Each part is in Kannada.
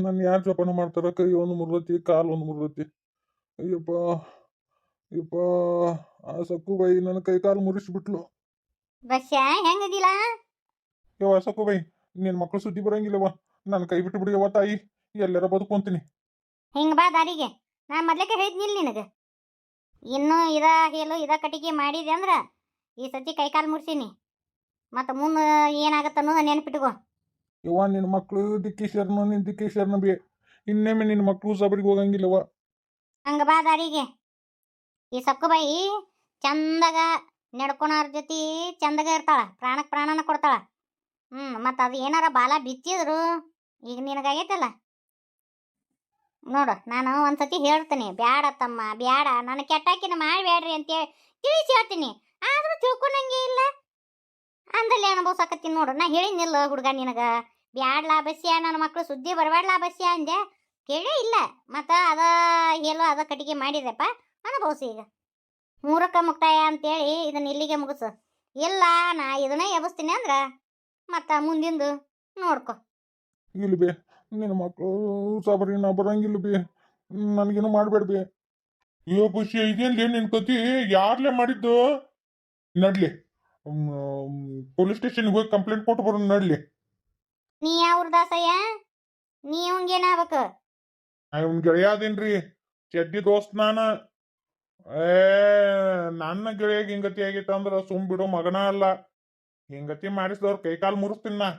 ನನ್ನ ಯಾರು ಜೋಪಾನ ಮಾಡ್ತಾರ? ಕೈ ಒಂದು ಮುರಿದೈತಿ, ಕಾಲು ಒಂದು ಮುರಿದೈತಿ. ಅಯ್ಯಪ್ಪ, ಅಯ್ಯಪ್ಪ, ಆ ಸಕ್ಕುಬಾಯಿ ನನ್ನ ಕೈ ಕಾಲು ಮುರಿಸ್ಬಿಟ್ಲು. ಬಸ್ಯಾ ಹೆಂಗದಿಲ್ಲ? ಯವ್ವ ಸಕ್ಕುಬಾಯಿ, ನಿನ್ನ ಮಕ್ಕಳು ಸುದ್ದಿ ಬರಂಗಿಲ್ಲವ. ನನ್ನ ಕೈ ಬಿಟ್ಟು ಬಿಡಿಯವ್ವ ತಾಯಿ, ಎಲ್ಲರ ಬದುಕೊಂತೀನಿ. ಹಿಂಗ ಬಾ ದಾರಿಗೆ. ನಾ ಮೊದ್ಲಕ್ಕೆ ಹೇಳಿದ್ನಿಲ್ಲ ನಿನಗೆ. ಇನ್ನೂ ಇದ ಹೇಳು ಇದ ಕಟ್ಟಿಗೆ ಮಾಡಿದೆ ಅಂದ್ರ ಈ ಸತಿ ಕೈ ಕಾಲು ಮುರ್ಸೀನಿ. ಮತ್ತು ಮುಂದೆ ಏನಾಗತ್ತ ಅನ್ನೋದು ನೆನಪಿಟ್ಕೋ. ಯವ್ವ ನಿನ್ನ ಮಕ್ಕಳು ದಿಕ್ಕೇಶ್ವರನು, ನಿನ್ನ ದಿಕ್ಕೇಶ್ವರನ ಬಿ ಇನ್ನೇಮೆ ನಿನ್ನ ಮಕ್ಕಳು ಸಬರಿಗೆ ಹೋಗಂಗಿಲ್ಲವ. ಹಂಗ ಬಾ ದಾರಿಗೆ. ಈ ಸಕ್ಕುಬಾಯಿ ಚಂದಾಗ ನಡ್ಕೊಳೋರ್ ಜೊತೆ ಚಂದಾಗ ಇರ್ತಾಳ, ಪ್ರಾಣಕ್ಕೆ ಪ್ರಾಣನ ಕೊಡ್ತಾಳ. ಮತ್ತು ಅದು ಏನಾರ ಬಾಲ ಬಿಚ್ಚಿದ್ರು ಈಗ ನಿನಗಾಗೈತಲ್ಲ ನೋಡು. ನಾನು ಒಂದ್ಸತಿ ಹೇಳ್ತೀನಿ, ಬ್ಯಾಡ ತಮ್ಮ ಬ್ಯಾಡ, ನನ್ನ ಕೆಟ್ಟಾಕಿನ ಮಾಡಬೇಡ್ರಿ ಅಂತೇಳಿ ತಿಳಿಸಿ ಹೇಳ್ತೀನಿ. ಆದರೂ ತಿಳ್ಕೊಳಂಗೆ ಇಲ್ಲ. ಅಂದಲ್ಲಿ ಅನುಭವಿಸಾಕತ್ತೀನಿ ನೋಡು. ನಾ ಹೇಳಿನಿಲ್ಲ ಹುಡುಗ ನಿನಗ, ಬ್ಯಾಡ್ಲಾ ಬಸ್ಯ, ನನ್ನ ಮಕ್ಕಳು ಸುದ್ದಿ ಬರಬೇಡ್ಲಾ ಬಸ್ಯ ಅಂದೆ. ಕೇಳೇ ಇಲ್ಲ. ಮತ್ತು ಅದ ಹೇಳೋ ಅದ ಕಟ್ಟಿಗೆ ಮಾಡಿದೆಪ್ಪ, ಅನುಭವಿಸಿ. ಈಗ ಮೂರಕ್ಕೆ ಮುಕ್ತಾಯ ಅಂತೇಳಿ ಇದನ್ನ ಇಲ್ಲಿಗೆ ಮುಗಿಸು. ಇಲ್ಲ ನಾ ಇದನ್ನೇ ಎಬ್ಬಿಸ್ತೀನಿ ಅಂದ್ರೆ ಮತ್ತು ಮುಂದಿಂದು ನೋಡ್ಕೊ. ಇಲ್ಲ ಬೇ, ನಿನ್ನ ಮಕ್ಕಳು ಸಬರಿ ನಾ ಬರಂಗಿಲ್ಲ ಬೇ, ನನಗೇನು ಮಾಡಬೇಡ ಬೇ. ಅಯ್ಯೋ ಖುಷಿ, ಇದೇನ್ಲಿ ನಿನ್ನ ಕತಿ? ಯಾರ್ಲೇ ಮಾಡಿದ್ದು? ನಡ್ಲಿ, ಪೊಲೀಸ್ ಸ್ಟೇಷನ್ಗೆ ಹೋಗಿ ಕಂಪ್ಲೇಂಟ್ ಕೊಟ್ಟು ಬರೋಣ ನಡ್ಲಿ. ನೀ ಯಾವ್ರ ದಾಸಯ್ಯ? ನೀ ಅವಂಗೇನಾಗ್ಬೇಕು? ಇವ್ನ ಗೆಳೆಯ ಅದೇನ್ರಿ, ಚಡ್ಡಿ ದೋಸ್ತ್ ನಾನು. ನನ್ನ ಗೆಳೆಯಾಗ ಹಿಂಗತಿ ಆಗೈತೆ ಅಂದ್ರೆ ಸುಮ್ ಬಿಡೋ ಮಗನ ಅಲ್ಲ. ಹಿಂಗತಿ ಮಾಡಿಸಿದವ್ರ ಕೈಕಾಲು ಮುರಿಸ್ತೀನಿ ನಾ.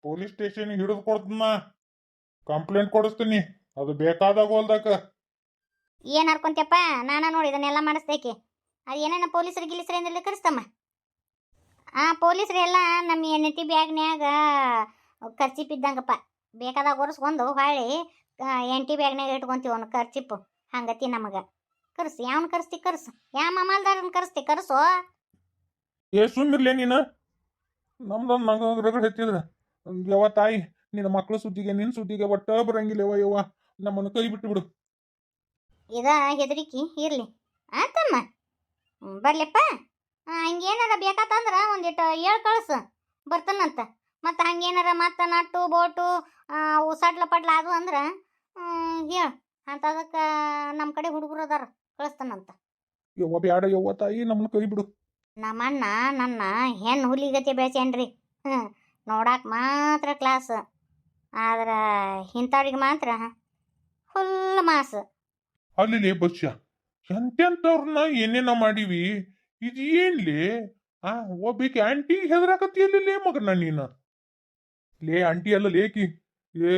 ಪೊಲೀಸ್ ಸ್ಟೇಷನ್ಗೆ ಹಿಡಿದು ಕೊಡ್ತೀನ, ಕಂಪ್ಲೇಂಟ್ ಕೊಡಿಸ್ತೀನಿ. ಅದು ಬೇಕಾದಾಗ ಹೋಲ್ದಕ್ಕ. ಏನು ಹರ್ಕೊಂತಪ್ಪ? ನಾನು ನೋಡಿ ಇದನ್ನೆಲ್ಲ ಮಾಡಿಸ್ದೇಕೆ. ಅದು ಏನೇನ ಪೊಲೀಸರು ಗಿಲಿಸ್ರಿಂದ ಕರೆಸ್ತಮ್ಮ. ಆ ಪೊಲೀಸರು ಎಲ್ಲ ನಮ್ಮ ಎಣ್ಣೆಟಿ ಬ್ಯಾಗ್ನ್ಯಾಗ ಖರ್ಚಿಪ್ಪಿದ್ದಂಗಪ್ಪ. ಬೇಕಾದಾಗ ಒರೆಸ್ಕೊಂಡು ಹೊಳ್ಳಿ ಎಂಟಿ ಬ್ಯಾಗ್ನಾಗ ಇಟ್ಕೊಂತೀವಿ ಅವ್ನು ಖರ್ಚಿಪ್ಪು. ಹಂಗತಿ ನಮಗೆ ಕರ್ಸಿ. ಯಾವನು ಕರೆಸ್ತಿ ಕರ್ಸು, ಯಾವ ಮಮಾಲ್ದಾರನ ಕರೆಸ್ತಿ ಕರ್ಸೋ. ಸುಮ್ಮಿರ್ಲೇ ನೀನು, ನಮ್ದೊಂದು ನಂಗೆ ರಗಡ್ ಹೆಚ್ಚಿದ್ರ. ಯವ್ವ ತಾಯಿ, ನಿನ್ನ ಮಕ್ಕಳು ಸುದ್ದಿಗೆ ನಿನ್ನ ಸುದ್ದಿಗೆ ಒಟ್ಟ ಬರಂಗಿಲ್ಲವ. ಯವ್ವ ನಮ್ಮನ್ನು ಕೈ ಬಿಟ್ಟು ಬಿಡು. ಇದ ಹೆದರಿಕಿ ಇರಲಿ ಆತಮ್ಮ. ಬರ್ಲಿಪ್ಪ. ಹಂಗೇನಾರ ಬೇಕಾತಂದ್ರೆ ಒಂದಿಟ್ಟು ಹೇಳಿ ಕಳ್ಸು, ಬರ್ತಾನಂತ. ಮತ್ತು ಹಂಗೇನಾರ ಮತ್ತು ನಟ್ಟು ಬೋಟು ಉಸಾಟ್ಲ ಪಟ್ಲ ಅದು ಅಂದ್ರೆ ಹೇಳು. ಅಂತದಕ್ಕೆ ನಮ್ಮ ಕಡೆ ಹುಡುಗರು ಅದಾರ, ಕಳಿಸ್ತಾನಂತ. ಯವ್ವ ಬ್ಯಾಡ ಯವ್ವ ತಾಯಿ, ನಮ್ಮನ್ನು ಕೈ ಬಿಡು. ನಮ್ಮಣ್ಣ ನನ್ನ ಹೆಣ್ಣು ಹುಲಿಗತಿ ಬೆಳೆಸೇನ್ರಿ. ನೋಡಕ್ಕೆ ಮಾತ್ರ ಕ್ಲಾಸ್, ಆದ್ರೆ ಇಂಥವ್ರಿಗೆ ಮಾತ್ರ ಫುಲ್ ಮಾಸ್. ಅಲ್ಲಿ ಬಸ್ಯ, ಎಂತೆಂಥವ್ರನ್ನ ಏನೇನ ಮಾಡೀವಿ. ಇದು ಏನ್ಲಿ? ಒಬ್ಬಕ್ಕೆ ಆಂಟಿ ಹೆದರಾಕತ್ತಿಯಲ್ಲೇ ಮಗನ ನೀನು. ಲೇ ಆಂಟಿ ಅಲ್ಲ ಲೇಕಿ. ಏ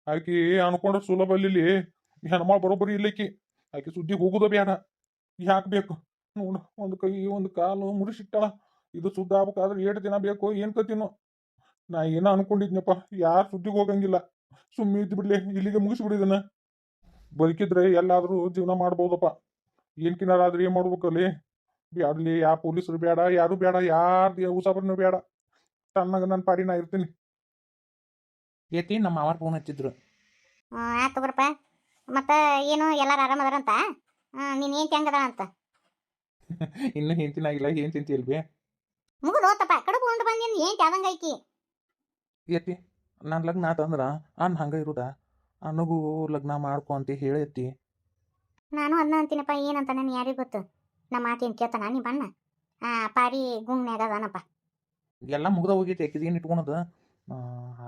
ಆಕಿ ಅನ್ಕೊಂಡ್ರೆ ಸುಲಭ ಅಲ್ಲಿ. ಹೆಣ್ಮಾಳು ಬರೋಬ್ಬರಿ ಇಲ್ಲಕಿ. ಆಕಿ ಸುದ್ದಿಗೆ ಹೋಗುದ ಬೇಡ. ಯಾಕೆ ಬೇಕು ನೋಡು, ಒಂದು ಕೈ ಒಂದು ಕಾಲು ಮುರಿಸಿಟ್ಟಾಳ. ಇದು ಸುದ್ದ ಆಗ್ಬೇಕಾದ್ರೆ 8 ದಿನ ಬೇಕು, ಏನ್ ಕತಿನೋ. ನಾ ಏನೋ ಅನ್ಕೊಂಡಿದ್ನಪ್ಪ, ಯಾರು ಸುದ್ದಿಗೆ ಹೋಗಂಗಿಲ್ಲ. ಸುಮ್ಮನೆ ಇದ್ದು ಬಿಡ್ಲಿ, ಇಲ್ಲಿಗೆ ಮುಗಿಸ್ಬಿಡಿದನ. ಬದುಕಿದ್ರೆ ಎಲ್ಲಾದ್ರೂ ಜೀವನ ಮಾಡ್ಬೋದಪ್ಪ. ಏನ್ಕಿನಾರಾದ್ರೆ ಏನ್ ಮಾಡ್ಬೇಕಲ್ಲಿ? ಬ್ಯಾಡ್ಲಿ, ಯಾವ ಪೊಲೀಸರು ಬೇಡ, ಯಾರು ಬೇಡ, ಯಾರು ಉಸಾಬರ್ನು ಬೇಡ. ತಣ್ಣಗ ನನ್ನ ಪಾಡಿ ನಾ ಇರ್ತೀನಿ. ಏತಿ ನಮ್ಮ ಮಾವಾರ ಫೋನ್ ಹಚ್ಚಿದ್ರು. ಆಯ್ತು ತಗೋರಪ್ಪ. ಮತ್ತು ಏನು ಎಲ್ಲಾರು ಆರಾಮದಾರಂತ? ನೀನು ಏನು ಹೆಂಗದ ಅಂತ ಇನ್ನೂ ಹೆಂತಿನಾಗಿಲ್ಲ. ಏನ್ ತಿಂತಿ ಇಲ್ಬಿ? ಮುಗಿದು ಹೋತಪ್ಪ. ಕಡುಬು ಉಂಡು ಬಂದಿನ ಏನು ತ್ಯಾದಂಗ ಐಕಿ. ಏತಿ ನಾನು ಲಗ್ನ ಆತಂದ್ರ ಹಂಗೆ ಇರುದ? ನನಗೂ ಲಗ್ನ ಮಾಡ್ಕೊ ಅಂತ ಹೇಳೈತಿ. ನಾನು ಅದನ್ನ ಅಂತೀನಪ್ಪ. ಏನಂತ ನಾನು ಯಾರಿಗೆ ಗೊತ್ತು? ನಮ್ಮ ಮಾತೇನು ಕೇಳ್ತಾನ ನಿಮ್ಮ ಅಣ್ಣ? ಪಾರಿ ಗುಂಗ್ನ್ಯಾಗ ಅದಾನಪ್ಪ. ಎಲ್ಲ ಮುಗ್ದ ಹೋಗೈತಿ. ಆಕಿದ ಏನು ಇಟ್ಕೊಳೋದು?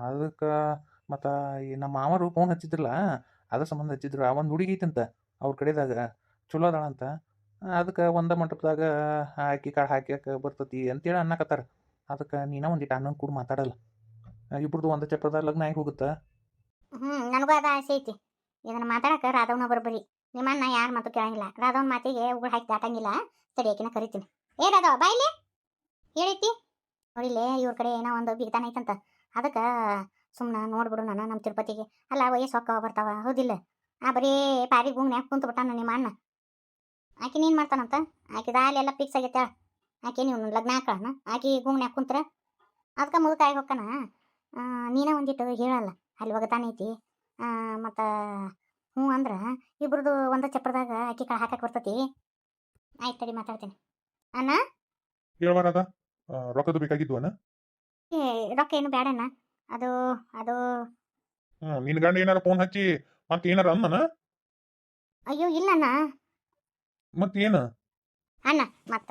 ಅದಕ್ಕೆ ಮತ್ತು ನಮ್ಮ ಮಾವರು ಫೋನ್ ಹಚ್ಚಿದ್ರಲ್ಲ, ಅದ್ರ ಸಂಬಂಧ ಹಚ್ಚಿದ್ರು. ಒಂದು ಹುಡುಗಿ ಐತಂತ ಅವ್ರ ಕಡೆದಾಗ, ಚಲೋ ಅದಾಳಂತ. ಅದಕ್ಕೆ ಒಂದ ಮಂಟಪದಾಗ ಹಾಕಿ ಕಾಳು ಹಾಕ್ಯಾಕ ಬರ್ತತಿ ಅಂತೇಳಿ ಅನ್ನಕತ್ತಾರ. ಅದಕ್ಕೆ ನೀನ ಒಂದಿಟ್ಟು ಅಣ್ಣನ ಕೂಡ ಮಾತಾಡಲ್ಲ. ಇಬ್ರದ್ದು ಒಂದು ಚಪ್ಪರದ ಲಗ್ನ ಆಗಿ ಹೋಗುತ್ತಾ? ನನಗೂ ಅದ ಆಸೆ ಐತಿ. ಇದನ್ನು ಮಾತಾಡಕ್ಕೆ ರಾಧವನ ಬರೋಬ್ಬರಿ. ನಿಮ್ಮ ಅಣ್ಣ ಯಾರ ಮಾತು ಕೇಳಂಗಿಲ್ಲ. ರಾಧವನ ಮಾತಿಗೆ ಉಗುಳು ಹಾಕಿ ದಾಟಂಗಿಲ್ಲ. ಸರಿ, ಆಕಿನ ಕರಿತೀನಿ. ಏ ರಾಧವ ಬಾಯ್ಲೆ ಹೇಳೈತಿ ನೋಡಿಲ್ಲೇ, ಇವ್ರ ಕಡೆ ಏನೋ ಒಂದು ಬಿಗ್ತಾನ ಐತಂತ. ಅದಕ್ಕೆ ಸುಮ್ಮನೆ ನೋಡ್ಬಿಡು ನಾನು ನಮ್ಮ ತಿರುಪತಿಗೆ. ಅಲ್ಲ ವಯಸ್ಸು ಹೊಕ್ಕ ಬರ್ತಾವ, ಹೌದಿಲ್ಲ? ಬರೀ ಪಾರಿ ಗುಂಗ್ನ್ಯಾಗ ಕುಂತು ಬಿಟ್ಟಾನ ನಿಮ್ಮ ಅಣ್ಣ. ಆಕೆ ನೀನು ಮಾಡ್ತಾನಂತ. ಆಕೆ ದಾಲೆಲ್ಲ ಫಿಕ್ಸ್ ಆಗೈತೆ. ಆಕೆ ನೀವು ಲಗ್ನ ಹಾಕೋಣ, ಆಕೆ ಗುಂಗ್ನ್ಯಾಗ ಕುಂತ್ರ ಅದಕ್ಕೆ ಮುದುಕಾಯಿ ಹೊಕ್ಕನ. ನೀನೇ ಒಂದಿಟ್ಟು ಹೇಳಲ್ಲ, ಅಲ್ಲಿ ಒಗತಾನೈತಿ. ಮತ್ತು ಹ್ಞೂ ಅಂದ್ರೆ ಇಬ್ರದ್ದು ಒಂದು ಚಪ್ರದಾಗ ಆಕೆ ಕಾಳು ಹಾಕಕ್ಕೆ ಬರ್ತತಿ. ಆಯ್ತು ತಡಿ ಮಾತಾಡ್ತೀನಿ. ಅಣ್ಣ ಹೇಳ್ಬಾರದ ರೊಕ್ಕದ ಬೇಕಾಗಿದ್ವನ? ರೊಕ್ಕ ಏನು ಬೇಡಣ್ಣ. ಅದು ಅದು ನಿನ್ ಗಂಡ ಏನಾರ ಫೋನ್ ಹಚ್ಚಿ ಮತ್ತೆ ಏನಾರ ಅಂದನ ಅಯ್ಯೋ ಇಲ್ಲಣ್ಣ. ಮತ್ತೇನ ಅಣ್ಣ ಮತ್ತ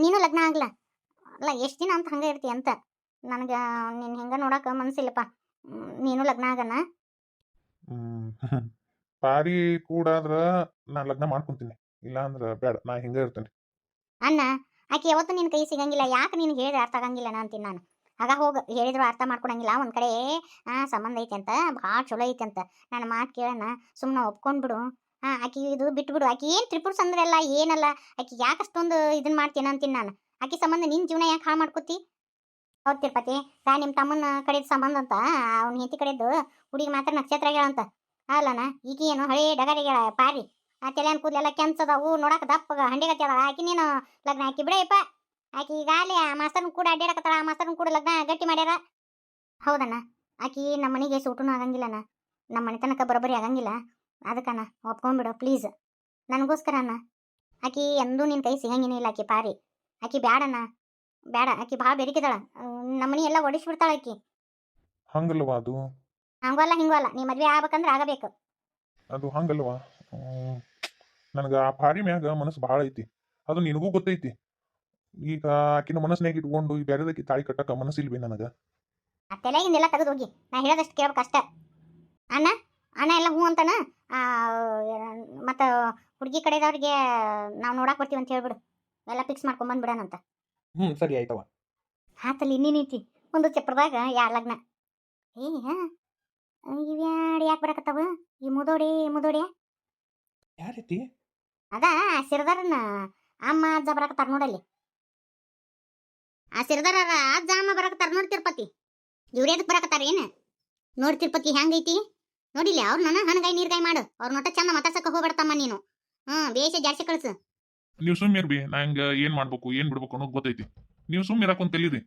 ನೀನು ಲಗ್ನ ಆಗ್ಲ ಅಲ್ಲ ಎಷ್ಟು ದಿನ ಅಂತ ಹಂಗೆ ಇರ್ತಿ ಅಂತ ನನಗೆ ನೀನು ಹಿಂಗೆ ನೋಡಕ್ಕೆ ಮನಸ್ಸಿಲ್ಲಪ್ಪ. ನೀನು ಲಗ್ನ ಆಗಣ್ಣ. ಹ್ಮ್ ಪಾರಿ ಕೂಡ ಆದ್ರ ನಾ ಲಗ್ನ ಮಾಡ್ಕೊಂತೀನಿ, ಇಲ್ಲ ಅಂದ್ರ ಬೇಡ, ನಾ ಹಿಂಗ ಇರ್ತೇನೆ. ಅಣ್ಣ ಆಕೆ ಯಾವತ್ತೂ ನಿನ್ನ ಕೈ ಸಿಗಂಗಿಲ್ಲ. ಯಾಕೆ ನೀನು ಹೇಳಿದ್ರೆ ಅರ್ಥ ಆಗಂಗಿಲ್ಲ ಅಂತೀನಿ ನಾನು. ಆಗ ಹೋಗಿ ಹೇಳಿದ್ರು ಅರ್ಥ ಮಾಡ್ಕೊಳಂಗಿಲ್ಲ. ಒಂದು ಕಡೆ ಸಂಬಂಧ ಐತೆ ಅಂತ ಭಾಳ ಚಲೋ ಐತೆ ಅಂತ ನನ್ನ ಮಾತು ಕೇಳೋಣ, ಸುಮ್ಮನೆ ಒಪ್ಕೊಂಡ್ಬಿಡು. ಆಕೆ ಇದು ಬಿಟ್ಬಿಡು. ಆಕೆ ಏನು ತ್ರಿಪುರ ಸಂದ್ರಲ್ಲ ಏನಲ್ಲ, ಆಕೆ ಯಾಕೆ ಅಷ್ಟೊಂದು ಇದನ್ನ ಮಾಡ್ತೇನೆ ಅಂತೀನಿ ನಾನು. ಆಕೆ ಸಂಬಂಧ ನಿನ್ನ ಜೀವನ ಯಾಕೆ ಹಾಳು ಮಾಡ್ಕೋತಿ? ಹೌದು ತಿರುಪತಿ, ನಿಮ್ಮ ತಮ್ಮನ ಕಡೆದು ಸಂಬಂಧ ಅಂತ ಅವ್ನ ಹೆಂಡತಿ ಕಡೆದು ಹುಡುಗಿ ಮಾತ್ರ ನಕ್ಷತ್ರ ಆಗ್ಯಾಳಂತ. ಅಲ್ಲನ ಈಗ ಏನು ಹಳೇ ಡಗರಿಗಳ ಪಾರಿ ಆ ತಲೆಯನ್ ಕೂದಲೆಲ್ಲ ಕೆಂಚದವು ನೋಡಕ್ಕೆ ದಪ್ಪಗ ಹಂಡೆಗತ್ತಿ ಆಕಿ ನೀನು ಲಗ್ನ ಹಾಕಿ ಬಿಡಯಪ್ಪ. ಆಕಿ ಈಗಾಗಲೇ ಆ ಮಾಸ್ತರ್ನ ಕೂಡ ಅಡ್ಡಾಡಕತ್ತಾಳ. ಆ ಮಾಸ್ತರ್ನ ಕೂಡ ಲಗ್ನ ಗಟ್ಟಿ ಮಾಡ್ಯಾರ. ಹೌದಣ್ಣ, ಆಕಿ ನಮ್ಮ ಮನೆಗೆ ಸೂಟುನು ಆಗಂಗಿಲ್ಲಣ್ಣ, ನಮ್ಮ ಮನೆ ತನಕ ಬರೋಬ್ಬರಿ ಆಗಂಗಿಲ್ಲ. ಅದಕ್ಕಣ್ಣ ಒಪ್ಕೊಂಡ್ಬಿಡು ಪ್ಲೀಸ್, ನನಗೋಸ್ಕರ ಅಣ್ಣ. ಆಕಿ ಎಂದೂ ನಿನ್ನ ಕೈ ಸಿಗಂಗೇನೇ ಇಲ್ಲ. ಆಕಿ ಪಾರಿ, ಆಕಿ ಬ್ಯಾಡಣ್ಣ, ಬೇಡ. ಆಕಿ ಭಾಳ ಬೆರಿಕಿದಾಳ. ನಮ್ಮ ಮನೆ ಎಲ್ಲ ಒಡಿಸ್ಬಿಡ್ತಾಳ ಆಕಿ. ಹಂಗಲ್ವಾ ಅದು? ಹಂಗಲ್ಲ ಹಿಂಗಲ್ಲ, ನೀ ಮದ್ವೆ ಆಗ್ಬೇಕಂದ್ರೆ ಆಗಬೇಕು. ಅದು ಹಂಗಲ್ವಾ? ನನಗೆ ಆ ಪಾರಿ ಮ್ಯಾಗ ಮನಸ್ಸು ಭಾಳ ಐತಿ, ಅದು ನಿನಗೂ ಗೊತ್ತೈತಿ. ಈಗ ಆಕಿನ ಮನಸ್ಸಿನಾಗ ಇಟ್ಕೊಂಡು ಈ ಬ್ಯಾರೆದಕ್ಕೆ ತಾಳಿ ಕಟ್ಟಕ ಮನಸ್ಸಿಲ್ವೇ ನನಗ? ಆ ತಲೆಗಿಂದೆಲ್ಲ ತೆಗೆದು ಹೋಗಿ, ನಾ ಹೇಳೋದಷ್ಟು ಕೇಳ್ಬೇಕು ಅಷ್ಟ. ಅಣ್ಣ ಅಣ್ಣ ಎಲ್ಲ ಹ್ಞೂ ಅಂತಾನ. ಮತ್ತು ಹುಡುಗಿ ಕಡೆದವ್ರಿಗೆ ನಾವು ನೋಡಕ್ಕೆ ಬರ್ತೀವಿ ಅಂತ ಹೇಳ್ಬಿಡು. ಎಲ್ಲ ಫಿಕ್ಸ್ ಮಾಡ್ಕೊಂಬಂದ್ಬಿಡೋಣಂತ. ಸರಿ ಆಯ್ತವ. ಹಾತಲ್ಲಿ ಇನ್ನೇನೈತಿ, ಒಂದು ಚಪ್ರದಾಗ ಯಾ ಲಗ್ನ. ಇವ್ಯಾಡು ಯಾಕೆ ಬರಕತ್ತಾವ? ಈ ಮುದೋಡಿ ಯಾರೈತಿ? ಅದ ಆ ಸಿರದಾರನ ಅಮ್ಮ ಅಜ್ಜ ಬರಕತ್ತಾರ ನೋಡಲ್ಲಿ. ಆ ಸಿರದಾರ ಅಜ್ಜ ಅಮ್ಮ ಬರಕತ್ತಾರ ನೋಡಿ ತಿರುಪತಿ. ಇವ್ರು ಎದಕ್ಕೆ ಬರಕತ್ತಾರ ಏನು ನೋಡಿ ತಿರುಪತಿ ಹೆಂಗೈತಿ ನೋಡಿಲ್ಲ. ಅವ್ರು ನನ್ನ ಹಣಗಾಯಿ ನೀರ್ಗಾಯಿ ಮಾಡು. ಅವ್ರ ನೋಟ ಚಂದ ಮಾತಾಡ್ಸಕ್ಕೆ ಹೋಗ್ಬೇಡ್ತಮ್ಮ ನೀನು. ಬೇಷ ಜಾಸ್ತಿ ಕಳ್ಸು. ನೀವು ಸುಮ್ಮಿರ್ಬಿ, ನಂಗೆ ಏನ್ ಮಾಡ್ಬೇಕು ಏನ್ ಬಿಡ್ಬೇಕು ಅನ್ನೋದು ಗೊತ್ತೈತಿ. ನೀವು ಸುಮ್ಮ ಇರಾಕೊಂತ ತಿಳಿರಿ.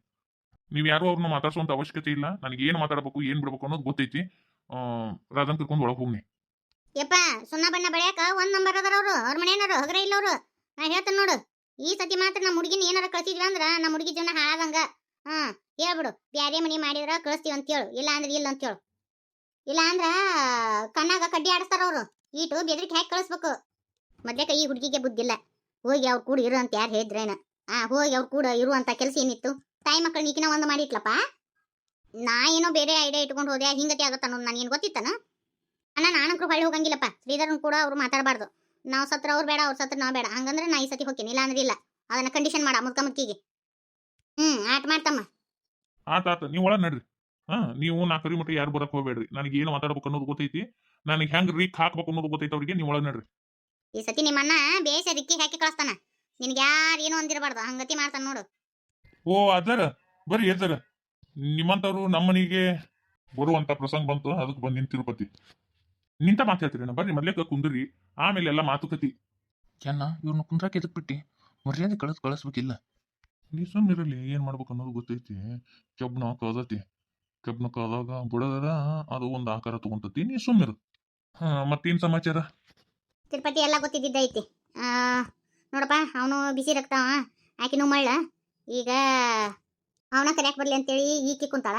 ನೀವು ಯಾರು ಅವ್ರನ್ನ ಮಾತಾಡ್ಸೋಂತ ಅವಶ್ಯಕತೆ ಇಲ್ಲ. ನನಗೆ ಏನು ಮಾತಾಡಬೇಕು ಏನ್ ಬಿಡ್ಬೇಕು ಅನ್ನೋದು ಗೊತ್ತೈತಿ. ರಾಧನ್ ಕರ್ಕೊಂಡು ಒಳಗೆ ಹೋಗ್ನಿ. ಯಪ್ಪ ಸುಣ್ಣ ಬಣ್ಣ ಬೆಳೆಯಕ ಒಂದ್ ನಂಬರ್ ಅದಾರ ಅವ್ರು. ಅವ್ರ ಮನೆಯವರು ಹಗರ ಇಲ್ಲ ಅವ್ರು. ನಾ ಹೇಳ್ತೇನೆ ನೋಡು, ಈ ಸತಿ ಮಾತ್ರ ನಮ್ಮ ಹುಡುಗಿನ ಏನಾರ ಕಳ್ಸಿದ್ವಿ ಅಂದ್ರ ನಮ್ಮ ಹುಡುಗಿ ಜೀವನ ಹಾಳಾದಂಗ. ಹೇಳ್ಬಿಡು, ಬ್ಯಾರೆ ಮನಿ ಮಾಡಿದ್ರ ಕಳಿಸ್ತೀವಿ ಅಂತೇಳು, ಇಲ್ಲ ಅಂದ್ರೆ ಇಲ್ಲ ಅಂತೇಳು. ಇಲ್ಲ ಅಂದ್ರ ಕಣ್ಣಾಗ ಕಡ್ಡಿ ಆಡಿಸ್ತಾರ ಅವ್ರು. ಈಟು ಬೆದರಿಕೆ ಹಾಕಿ ಕಳಿಸ್ಬೇಕು. ಮೊದ್ಲೇಕ ಈ ಹುಡುಗಿಗೆ ಬುದ್ಧಿಲ್ಲ. ಹೋಗಿ ಅವ್ರ ಕೂಡ ಇರು ಅಂತ ಯಾರು ಹೇಳಿದ್ರೇನ? ಹೋಗಿ ಅವ್ರ ಕೂಡ ಇರುವಂತ ಕೆಲಸ ಏನಿತ್ತು? ತಾಯಿ ಮಕ್ಕಳನ್ನ ಈಕಿನ ಒಂದು ಮಾಡಿಟ್ಲಪ್ಪ. ನಾ ಏನೋ ಬೇರೆ ಐಡಿಯಾ ಇಟ್ಕೊಂಡು ಹೋದೆ, ಹಿಂಗತಿ ಆಗತ್ತ ಅನ್ನೋದು ನನಗೇನು ಗೊತ್ತಿತ್ತನ? ಅಣ್ಣ ನಾನಂಕ್ರು ಹೊಳ್ಳಿ ಹೋಗಂಗಿಲ್ಲಪ್ಪ. ಶ್ರೀಧರನ್ ಕೂಡ ಅವ್ರು ಮಾತಾಡಬಾರ್ದು. ನಾವು ಸತ್ರ ಅವ್ರು ಬೇಡ, ಅವ್ರು ಸತ್ರ ನಾವು ಬೇಡ. ಹಂಗಂದ್ರೆ ನಾ ಈ ಸತಿ ಹೋಗ್ತೀನಿ, ಇಲ್ಲ ಅಂದ್ರೆ ಇಲ್ಲ. ಅದನ್ನ ಕಂಡೀಷನ್ ಮಾಡ ಮುದ್ಕಿಗೆ. ಆಟ ಮಾಡ್ತಮ್ಮ. ಆತ ನೀವು ಒಳಗೆ ನಡ್ರಿ. ನೀವು ನಾ ಕರಿ ಮಟ್ಟ ಯಾರು ಬರಕ್ ಹೋಗ್ಬೇಡ್ರಿ. ನನಗೆ ಏನು ಮಾತಾಡ್ಬೇಕು ಅನ್ನೋದು ಗೊತ್ತೈತಿ. ನನಗೆ ಹೆಂಗ್ ರೀಕ್ ಹಾಕ್ಬೇಕು ಅನ್ನೋದು ಗೊತ್ತೈತಿ ಅವ್ರಿಗೆ. ನೀವು ಒಳಗೆ ನಡ್ರಿ. ಈ ಸತಿ ನಿಮ್ಮನ್ನ ಬೇಷ ರಿಕ್ಕಿ ಹಾಕಿ ಕಳಿಸ್ತಾನ. ನಿನ್ಗೆ ಯಾರು ಏನು ಅಂದಿರಬಾರ್ದು, ಹಂಗತಿ ಮಾಡ್ತಾನ ನೋಡು. ಓ ಅದರ ಬರ್ರಿ ಎದ್ದರ. ನಿಮ್ಮಂತವ್ರು ನಮ್ಮನಿಗೆ ಬರುವಂತ ಪ್ರಸಂಗ ಬಂತು, ಅದಕ್ಕೆ ಬಂದಿನ ತಿರುಪತಿ. ನಿಂತ ಮಾತಾಡ್ತೀರಿ ನಾ, ಬರ್ರಿ ಮೊದ್ಲೇಕ ಕುಂದ್ರಿ, ಆಮೇಲೆ ಎಲ್ಲ ಮಾತುಕತಿ. ಚೆನ್ನ ಇವ್ರನ್ನ ಕುಂದ್ರಾಕ ಎದಕ್ ಬಿಟ್ಟಿ? ಮರ್ಯಾದೆ ಕಳಿಸ್ಬೇಕಿಲ್ಲ. ನೀ ಸುಮ್ಮಿರಲಿ, ಏನ್ ಮಾಡ್ಬೇಕು ಅನ್ನೋದು ಗೊತ್ತೈತಿ. ಕೆಬ್ನ ಕದತಿ, ಕೆಬ್ನ ಕದಾಗ ಬಿಡದರ ಅದು ಒಂದು ಆಕಾರ ತಗೊಂತತಿ. ನೀ ಸುಮ್ಮಿರು. ಮತ್ತೇನ್ ಸಮಾಚಾರ? ತಿರುಪತಿ ಎಲ್ಲ ಗೊತ್ತಿದ್ದೈತಿ. ನೋಡಪ್ಪ, ಅವನು ಬಿಸಿ ರಕ್ತಾವ, ಆಕಿನೂ ಮಳ್ಳ. ಈಗ ಅವನ ಕರ್ಯಾಕ್ ಬರ್ಲಿ ಅಂತೇಳಿ ಈಕಿ ಕುಂತಾಳ.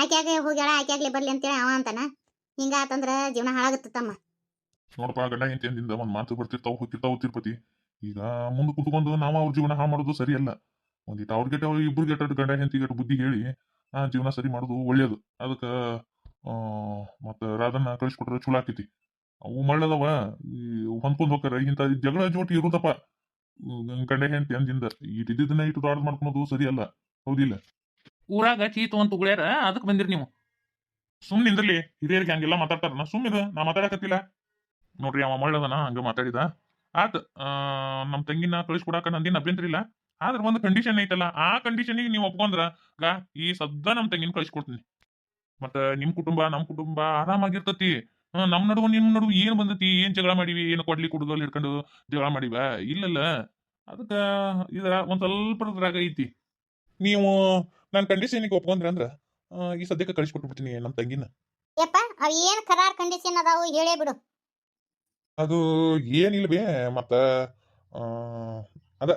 ಆಕೆಯಾಗೆ ಹೋಗ್ಯಾಳ, ಆಕೆಯಾಗ್ಲಿ ಬರ್ಲಿ ಅಂತೇಳಿ ಅವ ಅಂತಾನ. ಹಿಂಗಾತಂದ್ರ ಜೀವನ ಹಾಳಾಗತ್ತಮ್ಮ. ನೋಡಪ್ಪ, ಗಂಡ ಹೆಂಡತಿಯಿಂದ ಒಂದ್ ಮಾತು ಬರ್ತಿರ್ತಾವ ಹೋಗಿರ್ತಾವ ತಿರುಪತಿ. ಈಗ ಮುಂದೆ ಕುತ್ಕೊಂಡು ನಾವು ಅವ್ರ ಜೀವನ ಹಾಳು ಮಾಡೋದು ಸರಿ ಅಲ್ಲ. ಒಂದಿಟ್ಟು ಅವ್ರಿಗೆ ಇಬ್ರು ಗೆಟ್ಟ ಗಂಡ ಹೆಂಡತಿ ಗೆಟ್ಟು ಬುದ್ಧಿ ಹೇಳಿ ಜೀವನ ಸರಿ ಮಾಡೋದು ಒಳ್ಳೇದು. ಅದಕ್ಕ ಮತ್ತ ರಾಧನ್ನ ಕಳಿಸ್ಕೊಟ್ರೆ ಚಲೋ ಆಕೈತಿ. ಅವು ಮಳ್ಳದವ, ಹೊಂದ್ಕೊಂಡ್ ಹೋಗ್ತಾರ. ಇಂಥ ಜಗಳ ಜೋಟಿ ಇರುದಪ್ಪ ಗಂಡ ಹೆಂಡತಿ ಅಂದಿಂದ. ಇಟ್ಟಿದ್ದನ್ನ ಇಟ್ಟು ದೊಡ್ಡ ಮಾಡ್ಕೊಳೋದು ಸರಿ ಅಲ್ಲ, ಹೌದಿಲ್ಲ? ಊರಾಗ ಚೀತು ಅಂತ ಉಗುಳ್ಯಾರ, ಅದಕ್ಕೆ ಬಂದಿರಿ ನೀವು. ಸುಮ್ಮನಿಂದ್ರಲ್ಲಿ ಹಿರಿಯರಿಗೆ ಹಂಗೆಲ್ಲ ಮಾತಾಡ್ತಾರ. ಸುಮ್ಮಿದ, ನಾ ಮಾತಾಡಕತ್ತಿಲ್ಲ. ನೋಡ್ರಿ, ಅವ ಮಳ್ಳದನ ಹಂಗ ಮಾತಾಡಿದ. ಆತ ನಮ್ ತಂಗಿನ ಕಳಿಸ್ಕೊಡಾಕ ನಂದೇನ್ ಅಭ್ಯಂತರ ಇಲ್ಲ. ಆದ್ರ ಒಂದು ಕಂಡೀಷನ್ ಐತಲ್ಲ, ಆ ಕಂಡೀಷನಿಗೆ ನೀವು ಒಪ್ಕೊಂಡ್ರ ಈ ಸದ್ದ ನಮ್ ತಂಗಿನ ಕಳಿಸ್ಕೊಡ್ತೀನಿ. ಮತ್ತ ನಿಮ್ ಕುಟುಂಬ ನಮ್ ಕುಟುಂಬ ಆರಾಮಾಗಿರ್ತತಿ. ನಮ್ ನಡುವ ನಿಮ್ ನಡುವ ಏನ್ ಬಂದತಿ? ಏನ್ ಜಗಳ ಮಾಡಿವಿ? ಏನು ಕೊಡ್ಲಿ ಕುಡುಗಲ್ ಹಿಡ್ಕೊಂಡು ಜಗಳ ಮಾಡಿವ? ಇಲ್ಲಲ್ಲ. ಅದಕ್ಕ ಇದ್ರ ಒಂದ್ ಸ್ವಲ್ಪ ಐತಿ. ನೀವು ನನ್ನ ಕಂಡೀಷನಿಗೆ ಒಪ್ಕೊಂಡ್ರಿ ಅಂದ್ರ ಈ ಸದ್ಯಕ್ಕೆ ಕಳಿಸ್ಕೊಟ್ಬಿಡ್ತೀನಿ ನಮ್ ತಂಗಿನ. ಯಪ್ಪ, ಅವ್ ಏನ್ ಕರಾರ್ ಕಂಡೀಷನ್ ಅದಾವು ಹೇಳೇ ಬಿಡು. ಅದು ಏನಿಲ್ವೇ, ಮತ್ತ ಅದ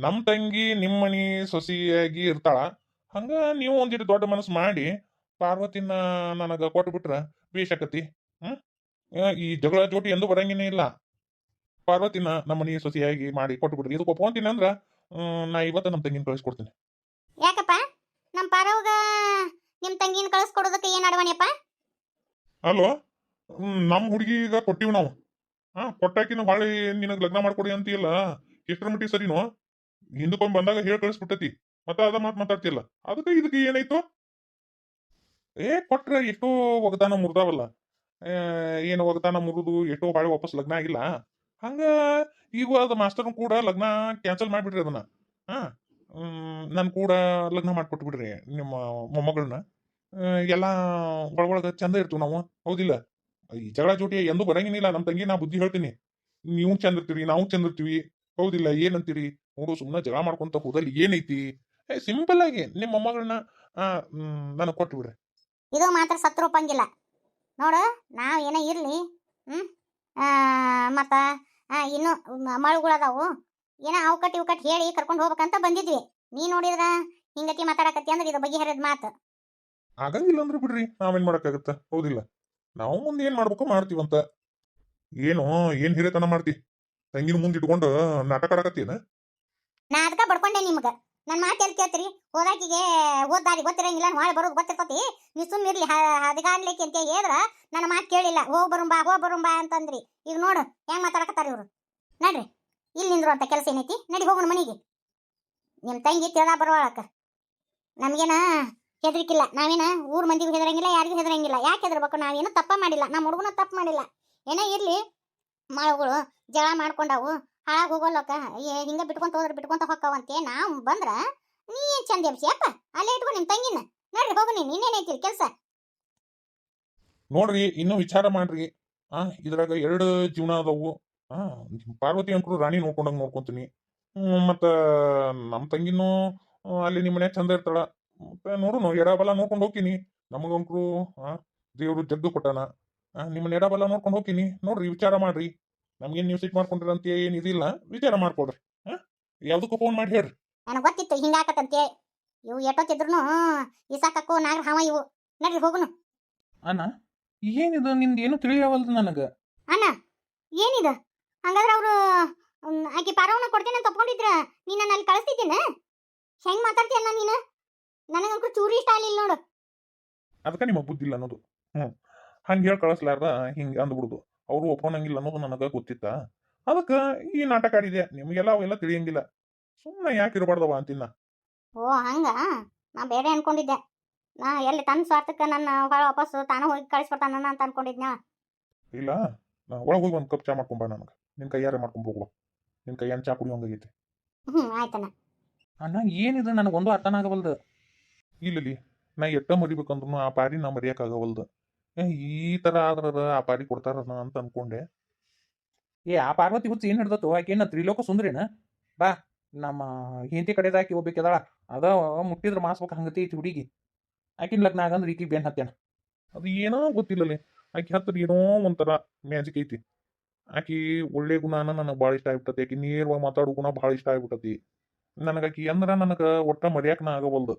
ನಮ್ ತಂಗಿ ನಿಮ್ಮನಿ ಸೊಸಿಯಾಗಿ ಇರ್ತಾಳ. ಹಂಗ ನೀವು ಒಂದಿಟ್ಟು ದೊಡ್ಡ ಮನಸ್ಸು ಮಾಡಿ ಪಾರ್ವತಿನ ನನಗೆ ಕೊಟ್ಟು ಬಿಟ್ರ ಬೇಷಾಕತಿ. ಹ್ಮ್ ಈ ಜಗಳ ಜೋಟಿ ಎಂದೂ ಬರಂಗೇನೇ ಇಲ್ಲ. ಪಾರ್ವತಿನ ನಮ್ಮ ಮನೆ ಸೊಸೆಯಾಗಿ ಮಾಡಿ ಕೊಟ್ಟು ಬಿಡ್ರಿ. ಇದಕ್ಕೆ ಒಪ್ಕೊಂತೀನಿ ಅಂದ್ರ ನಾ ಇವತ್ತ ನಮ್ಮ ತಂಗಿನ ಕಳಿಸ್ಕೊಡ್ತೀನಿ. ಯಾಕಪ್ಪ ನಮ್ಮ ಪಾರವ್ಗ ನಿಮ್ಮ ತಂಗಿನ ಕಳಿಸ್ಕೊಡೋದಕ್ಕೆ ಏನು ಅಡವಣಿಯಪ್ಪ? ಅಲ್ವಾ ನಮ್ಮ ಹುಡುಗಿಗ ಕೊಟ್ಟಿವಿ ನಾವು. ಕೊಟ್ಟಾಕಿನ ಹೊಳ್ಳಿ ನಿನಗೆ ಲಗ್ನ ಮಾಡ್ಕೊಡಿ ಅಂತೀಯಲ್ಲ, ಎಷ್ಟರ ಮಟ್ಟಿಗೆ ಸರಿನೋ? ಹಿಂದಕ್ಕೊಮ್ಮೆ ಬಂದಾಗ ಹೇಳಿ ಕಳಿಸ್ಬಿಟ್ಟತಿ, ಮತ್ತ ಅದ ಮಾತು ಮಾತಾಡ್ತಿಯಲ್ಲ, ಅದಕ್ಕೆ ಇದಕ್ಕೆ ಏನಾಯ್ತು? ಕೊಟ್ರೆ ಎಷ್ಟೋ ಒಗದಾನ ಮುರಿದಾವಲ್ಲ. ಏನು ಒಗದಾನ ಮುರಿದು ಎಷ್ಟೋ ಹೊಳ್ಳಿ ವಾಪಸ್ ಲಗ್ನ ಆಗಿಲ್ಲ. ಹಂಗ ಈಗ ಅದು ಮಾಸ್ತರ್ನ ಕೂಡ ಲಗ್ನ ಕ್ಯಾನ್ಸಲ್ ಮಾಡಿಬಿಡ್ರಿ ಅದನ್ನ. ಹಾ ನನ್ ಕೂಡ ಲಗ್ನ ಮಾಡ್ಕೊಟ್ಬಿಡ್ರಿ ನಿಮ್ಮ ಮೊಮ್ಮಗಳನ್ನ. ಎಲ್ಲ ಒಳಗೊಳಗ ಚಂದ ಇರ್ತೀವಿ ನಾವು, ಹೌದಿಲ್ಲ? ಈ ಜಗಳ ಜೋಟಿ ಎಂದೂ ಬರಂಗೇನಿಲ್ಲ. ನಮ್ಮ ತಂಗಿ ನಾ ಬುದ್ಧಿ ಹೇಳ್ತೀನಿ, ನೀವು ಚಂದ ಇರ್ತೀರಿ, ನಾವು ಚಂದ ಇರ್ತೀವಿ, ಹೌದಿಲ್ಲ? ಏನಂತೀರಿ? ನೋಡು, ಸುಮ್ಮನೆ ಜಗಳ ಮಾಡ್ಕೊಂತ ಹೋದಲ್ಲಿ ಏನೈತಿ? ಸಿಂಪಲ್ ಆಗಿ ನಿಮ್ಮ ಮೊಮ್ಮಗಳನ್ನ ನನಗೆ ಕೊಟ್ಟು ಬಿಡ್ರಿ. ಇದು ಮಾತ್ರ ಸತ್ರು ಒಪ್ಪಂಗಿಲ್ಲ ನೋಡು. ನಾವು ಏನೋ ಇರ್ಲಿ, ಮತ್ತ ಇನ್ನು ಮಳುಗಳದಾವು, ಏನೋ ಅವಕಟ್ ಇವಕಟ್ ಹೇಳಿ ಕರ್ಕೊಂಡು ಹೋಗ್ಬೇಕಂತ ಬಂದಿದ್ವಿ. ನೀ ನೋಡಿದ್ರ ಹಿಂಗತಿ ಮಾತಾಡಕತ್ತಿ ಅಂದ್ರೆ ಇದು ಬಗೆಹರಿದ ಮಾತು. ಆಗಂಗಿಲ್ಲ ಅಂದ್ರೆ ಬಿಡ್ರಿ, ನಾವೇನ್ ಮಾಡಕ್ಕಾಗತ್ತ, ಹೌದಿಲ್ಲ? ನಾವು ಮುಂದೆ ಏನ್ ಮಾಡ್ಬೇಕು ಮಾಡ್ತೀವಂತ. ಏನ್ ಹಿರೇತನ ಮಾಡ್ತಿ? ತಂಗಿನ ಮುಂದೆ ಇಟ್ಕೊಂಡು ನಾಟಕ ಆಡಕತ್ತೀನ? ನಾ ಅದಕ್ಕ ಬಡ್ಕೊಂಡೆ ನಿಮ್ಗ. ನನ್ನ ಮಾತು ಎಲ್ಲಿ ಕೇಳ್ತೀರಿ? ಹೋದಾಕಿಗೆ ಓದ್ ದಾರಿ ಗೊತ್ತಿರಂಗಿಲ್ಲ, ಹೊಳೆ ಬರೋದು ಗೊತ್ತಿರ್ತತಿ. ನೀವು ಸುಮ್ಮನೆ ಇರ್ಲಿ, ಹದಿಗಾಡ್ಲಿಕ್ಕೆ ಅಂತ ಹೇಳಿದ್ರ ನನ್ನ ಮಾತು ಕೇಳಿಲ್ಲ. ಹೋಗ್ ಬರುಂಬಾ ಅಂತಂದ್ರಿ. ಈಗ ನೋಡು ಹೆಂಗ್ ಮಾತಾಡಕತ್ತಾರ ಇವ್ರು. ನಡ್ರಿ, ಇಲ್ಲಿ ನಿಂದ್ರು ಅಂತ ಕೆಲಸ ಏನೈತಿ? ನಡಿ ಹೋಗೋಣ ಮನೆಗೆ. ನಿಮ್ಮ ತಂಗಿ ತಿಳ್ದ ಬರೋಳಕ್ಕ ನಮ್ಗೇನ ಹೆದರಿಕಿಲ್ಲ. ನಾವೇನ ಊರ್ ಮಂದಿಗೂ ಹೆದರಂಗಿಲ್ಲ, ಯಾರಿಗೂ ಹೆದರಂಗಿಲ್ಲ. ಯಾಕೆ ಹೆದರ್ಬೇಕು? ನಾವೇನು ತಪ್ಪ ಮಾಡಿಲ್ಲ, ನಮ್ಮ ಹುಡುಗನ ತಪ್ಪು ಮಾಡಿಲ್ಲ. ಏನೇ ಇರ್ಲಿ, ಮಳಗಳು ಜಗಳ ಮಾಡ್ಕೊಂಡವು, ಹಾಳಾಗಿ ಹೋಗೋಲ್ಲಕ್ಕ. ಹಿಂಗ ಬಿಟ್ಕೊಂತ ಹೊಕ್ಕವಂತೆ. ನಾವು ಬಂದ್ರ ನೀ ಏನ್ ಚಂದ ಎಬ್ಸಿಯಪ್ಪ, ಅಲ್ಲೇ ಇಟ್ಕೊ ನಿಮ್ ತಂಗಿನ. ನಡ್ರಿ ಹೋಗು, ಇನ್ನೇನೈತಿ ಕೆಲಸ? ನೋಡ್ರಿ, ಇನ್ನೂ ವಿಚಾರ ಮಾಡ್ರಿ. ಇದ್ರಾಗ 2 ಜೀವನ ಅದಾವು. ಪಾರ್ವತಿ ಅಂಕರು ರಾಣಿ ನೋಡ್ಕೊಂಡಂಗ ನೋಡ್ಕೊಂತೀನಿ. ಮತ್ತ ನಮ್ಮ ತಂಗಿನೂ ಅಲ್ಲಿ ನಿಮ್ಮ ಮನ್ಯಾಗ ಚಂದ ಇರ್ತಾಳ. ಮತ್ತೆ ನೋಡುನು, ಎಡಬಲ ನೋಡ್ಕೊಂಡು ಹೋಗ್ತೀನಿ. ನಮಗಂಕರು ದೇವ್ರು ಜಗ್ಗು ಕೊಟ್ಟಾನ. ನಿಮ್ಮನ್ನ ಎಡಬಲ ನೋಡ್ಕೊಂಡು ಹೋಗ್ತೀನಿ. ನೋಡ್ರಿ, ವಿಚಾರ ಮಾಡ್ರಿ. ನಮ್ಗೇನ್ ನೀವು ಸಿಟ್ ಮಾಡ್ಕೊಂಡ್ರಿ ಅಂತ ಏನ್ ಇದಿಲ್ಲ, ವಿಚಾರ ಮಾಡ್ಕೊಡ್ರಿ. ಯಾವ್ದಕ್ಕೂ ಫೋನ್ ಮಾಡಿ ಹೇಳ್ರಿ. ನನಗೆ ಗೊತ್ತಿತ್ತು ಹಿಂಗಾಕತ್ತಂತೆ. ಇವು ಎಷ್ಟೊತ್ತಿದ್ರು ಇಸಾಕಕ್ಕೂ ನಾಗರ ಹಾವ ಇವು. ನಡ್ರಿ ಹೋಗುನು. ಅಣ್ಣ, ಏನಿದು ನಿಂದು ಏನು ತಿಳಿಯವಲ್ದು ನನಗೆ. ಅಣ್ಣ, ಏನಿದು? ಹಂಗಾದ್ರೆ ಅವರು ಆಕೆ ಪಾರವನ್ನ ಕೊಡ್ತೇನೆ ಅಂತ ಒಪ್ಕೊಂಡಿದ್ರ ನೀನು ನನ್ನ ಅಲ್ಲಿ ಕಳಿಸ್ತಿದ್ದೇನ? ಹೆಂಗ್ ಮಾತಾಡ್ತೀಯಲ್ಲ ನೀನು? ನನಗಂಕೂ ಚೂರಿ ಇಷ್ಟ ಆಗಲಿಲ್ಲ ನೋಡು. ಅದಕ್ಕೆ ನಿಮ್ಮ ಬುದ್ಧಿ ಇಲ್ಲ ಅನ್ನೋದು. ಹಂಗೆ ಹೇಳಿ ಕಳಿಸ್ಲಾರ್ದ ಹಿಂಗೆ ಅಂದ್ಬಿಡುದು. ಅವರು ಒಪ್ಕೊಂಡಂಗಿಲ್ಲ ಅನ್ನೋದು ನನಗೆ ಗೊತ್ತಿತ್ತ. ಅದಕ್ಕೆ ಈ ನಾಟಕ ಆಡಿದೆ. ನಿಮಗೆಲ್ಲ ಅವೆಲ್ಲ ತಿಳಿಯಂಗಿಲ್ಲ. ಸುಮ್ಮನೆ ಯಾಕೆ ಇರಬಾರ್ದವ ಅಂತಿನ್ನ. ಓ ಹಂಗ? ನಾ ಬೇರೆ ಅನ್ಕೊಂಡಿದ್ದೆ. ನಾ ಎಲ್ಲಿ ತನ್ನ ಸ್ವಾರ್ಥಕ್ಕೆ ನನ್ನ ವಾಪಸ್ ತಾನು ಹೋಗಿ ಕಳಿಸ್ಬಿಡ್ತಾನ ಅಂತ ಅನ್ಕೊಂಡಿದ್ನ. ಇಲ್ಲ, ನಾ ಒಳಗೆ ಹೋಗಿ ಒಂದು ಕಪ್ ಚಾ ಮಾಡ್ಕೊಂಬ. ನನಗೆ ನಿನ್ನ ಕೈಯಾರೆ ಮಾಡ್ಕೊಂಡು ಹೋಗುವ. ನಿನ್ನ ಕೈಯಾನ ಚಾ ಕುಡಿಯೋಂಗಾಗೈತಿ. ಆಯ್ತಣ್ಣ. ಅಣ್ಣ, ಏನಿದು ನನಗೊಂದು ಅರ್ಥನಾಗವಲ್ದು. ಇಲ್ಲಿ ನಾ ಎಟ್ಟ ಮರಿಬೇಕಂದ್ರೂ ಆ ಪಾರಿ ನಾ ಮರಿಯಕ್ಕಾಗವಲ್ದು. ಈ ತರ ಆದ್ರ ಆ ಪಾರಿ ಕೊಡ್ತಾರ ಅಂತ ಅನ್ಕೊಂಡೆ. ಆ ಪಾರ್ವತಿ ಹುಚ್ಚಿ ಏನು ಹಿಡ್ದತ್ತು? ಆಕೇನ ತ್ರಿಲೋಕ ಸುಂದ್ರಿನ? ಬಾ, ನಮ್ಮ ಹೆಂಡತಿ ಕಡೆದಾಕಿ ಹೋಗ್ಬೇಕದಾಳ. ಅದ ಮುಟ್ಟಿದ್ರೆ ಮಾಸ್ಬೇಕು ಹಂಗತಿ ಐತಿ ಹುಡುಗಿ. ಆಕಿನ ಲಗ್ನ ಆಗಂದ್ರೆ ಈಕಿ ಬೆನ್ ಹತ್ತೇನ. ಅದು ಏನೋ ಗೊತ್ತಿಲ್ಲಲಿ, ಆಕಿ ಹತ್ತಿರ ಏನೋ ಒಂಥರ ಮ್ಯಾಜಿಕ್ ಐತಿ. ಆಕಿ ಒಳ್ಳೆ ಗುಣನ ನನಗೆ ಭಾಳ ಇಷ್ಟ ಆಗ್ಬಿಟ್ಟತಿ. ಆಕಿ ನೇರವಾಗಿ ಮಾತಾಡೋ ಗುಣ ಭಾಳ ಇಷ್ಟ ಆಗ್ಬಿಟ್ಟತಿ ನನಗಾಕಿ. ಅಂದ್ರ ನನಗೆ ಒಟ್ಟ ಮರ್ಯಾಕನ ಆಗವಲ್ದು.